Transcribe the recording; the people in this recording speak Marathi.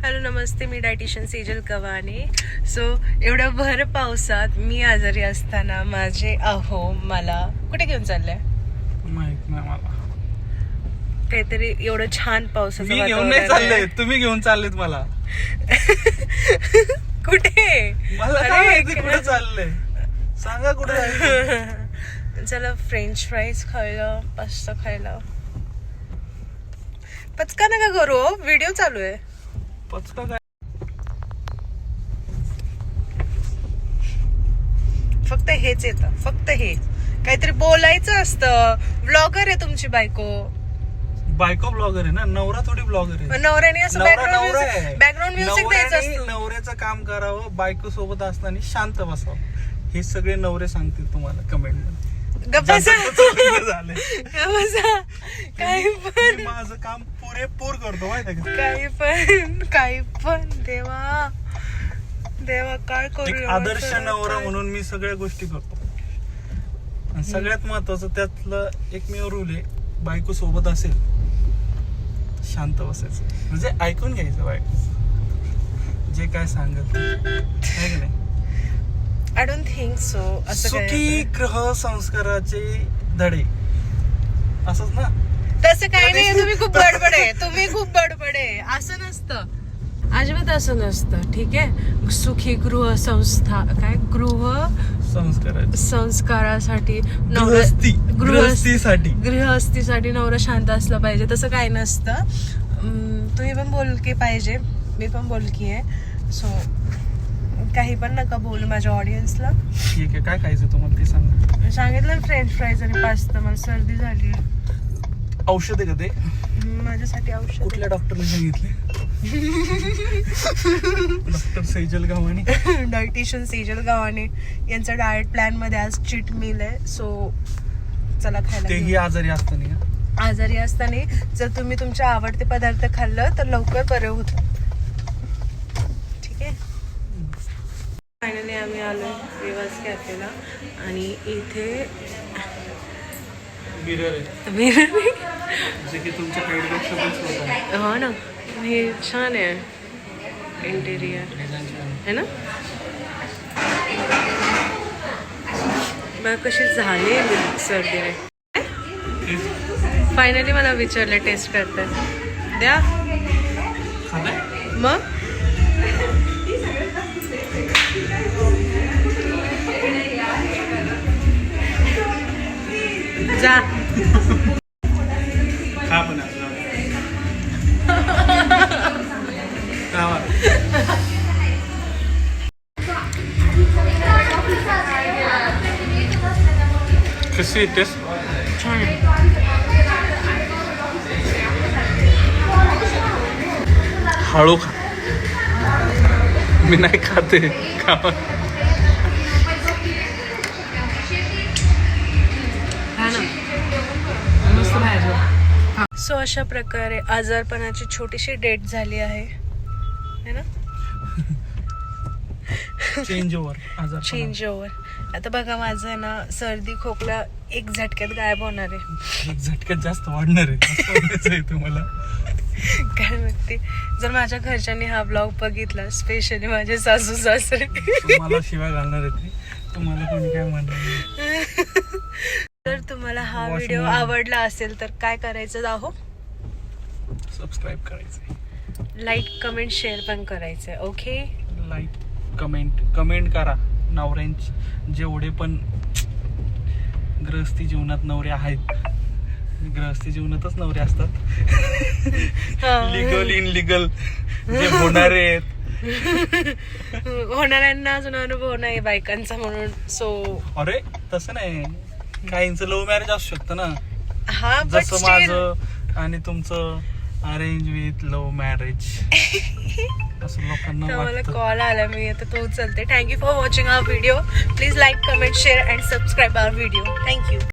हॅलो नमस्ते, मी डायटिशियन सेजल कवाने. सो एवढ्या भर पावसात मी आजारी असताना माझे मला कुठे घेऊन चाललंय माहित नाही मला. काहीतरी एवढं छान पावसाचं मी घेऊन नाही चालले, तुम्ही घेऊन चाललेत मला. कुठे मला काय माहिती कुठे चाललंय, सांगा कुठे जायचं. चला फ्रेंच फ्राईज खायला, पास्ता खायला. पचका नका करू, व्हिडिओ चालू आहे. पचका काय, फक्त हेच येतं, फक्त हे काहीतरी बोलायचं असतं. ब्लॉगर आहे तुमची बायको. बायको ब्लॉगर आहे ना, नवरा थोडी ब्लॉगर आहे. नवऱ्याने असं नवरा बॅकग्राऊंड म्युझिक द्यायचं असतं. नवऱ्याचं काम करावं, बायको सोबत असताना शांत बसावं. हे सगळे नवरे सांगतील तुम्हाला कमेंट मध्ये. झाले काही पण माझं काम पुरेपूर करतो माहिती का. काही पण देवा देवा काय करू. आदर्श नवरा म्हणून मी सगळ्या गोष्टी करतो. आणि सगळ्यात महत्वाचं त्यातलं एकमेव रूल आहे, बायको सोबत असेल शांत बसायचं, म्हणजे ऐकून घ्यायचं बायको जे काय सांगत आहे की नाही. I don't think so. सुखी ग्रह संस्काराचे धडे असंच ना. तसं काही नाही, तुम्ही खूप बडबड आहे. असं नसतं, अजिबात असं नसतं. ठीक आहे, सुखी गृह संस्था काय गृह संस्कारासाठी गृहस्थीसाठी नवरा शांत असला पाहिजे, तसं काही नसतं. तुम्ही पण बोलकी पाहिजे, मी पण बोलकी आहे. सो काही पण नका बोलू माझ्या ऑडियन्सला. ठीक आहे, काय खायचं तुम्हाला ते सांगा. सांगितलं फ्रेंच फ्राईज आणि पास्ता. मला सर्दी झाली. औषध आहे का ते? माझ्यासाठी औषध. कुठल्या डॉक्टरने सांगितले? डॉक्टर सेजल गावाने, डायटिशियन सेजल गावाने यांचा डाएट प्लॅन मध्ये आज चीट मील आहे. सो चला खायला. तेही आजारी असताना, जर तुम्ही तुमचे आवडते पदार्थ खाल्लं तर लवकर बरे होत. ठीक आहे. फायनली आम्ही आलो रिवाज कॅफेला आणि इथे जे की तुमच्या पेडपेक्षा पण स्वतः आहे. हो ना, हे छान आहे इंटेरियर है ना. मला कशी झाली सर्दी. फायनली मला विचारलं टेस्ट करतात द्या मग. जा खा पण कशी टेस्ट? छान आहे. हळू खा, मी नाही खाते. खा. सो अशा प्रकारे आजारपणाची छोटीशी डेट झाली आहे है ना. Change over. आता बघा, माझं आहे ना सर्दी खोकला एक झटक्यात गायब होणार आहे. एक झटक्यात जास्त वाढणार आहे तुम्हाला. काय माहिती, जर माझ्या घरच्यांनी हा ब्लॉग बघितला, स्पेशली माझे सासू सासरे, मला शिवाय घालणार आहे. तुम्हाला कोणी काय म्हणणार. जर तुम्हाला हा व्हिडिओ आवडला असेल तर काय करायचं आहो, सबस्क्राईब करायचं, लाईक कमेंट शेअर पण करायचंय. ओके, लाईक कमेंट करा. नवऱ्यांचे जेवढे पण गृहस्थी जीवनात नवरे आहेत, गृहस्थी जीवनातच नवरे असतात, लिगल इनलिगल जे होणारे आहेत, होणाऱ्यांना अजून अनुभव नाही बायकांचा म्हणून. सो अरे तसं नाही, काहींचं लव्ह मॅरेज असू शकतं ना. हा, जसं माझं आणि तुमचं अरेंज विथ लव्ह मॅरेज असं लोकांना मला कॉल आला, मी आता तो उचलते. Thank you for watching our video. Please like comment share and subscribe our video. Thank you.